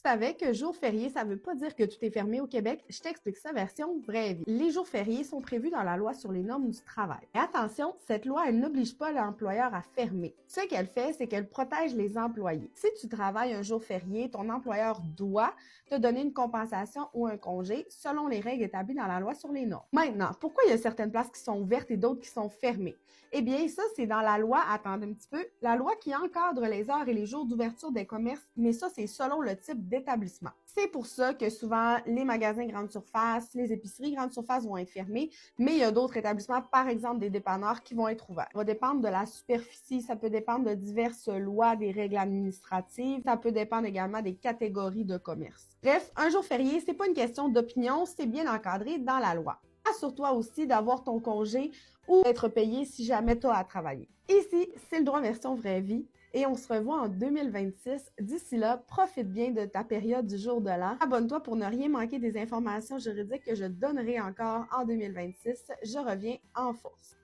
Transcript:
Tu savais que jour férié, ça veut pas dire que tout est fermé au Québec? Je t'explique ça version vraie vie. Les jours fériés sont prévus dans la loi sur les normes du travail. Et attention, cette loi, elle n'oblige pas l'employeur à fermer. Ce qu'elle fait, c'est qu'elle protège les employés. Si tu travailles un jour férié, ton employeur doit te donner une compensation ou un congé selon les règles établies dans la loi sur les normes. Maintenant, pourquoi il y a certaines places qui sont ouvertes et d'autres qui sont fermées? Eh bien, ça, c'est dans la loi, attendez un petit peu, la loi qui encadre les heures et les jours d'ouverture des commerces, mais ça, c'est selon le type d'établissement. C'est pour ça que souvent, les magasins grande surface, les épiceries grande surface vont être fermés, mais il y a d'autres établissements, par exemple des dépanneurs, qui vont être ouverts. Ça va dépendre de la superficie, ça peut dépendre de diverses lois, des règles administratives, ça peut dépendre également des catégories de commerce. Bref, un jour férié, c'est pas une question d'opinion, c'est bien encadré dans la loi. Assure-toi aussi d'avoir ton congé ou d'être payé si jamais tu as à travailler. Ici, c'est le droit version vraie vie et on se revoit en 2026. D'ici là, profite bien de ta période du jour de l'an. Abonne-toi pour ne rien manquer des informations juridiques que je donnerai encore en 2026. Je reviens en force.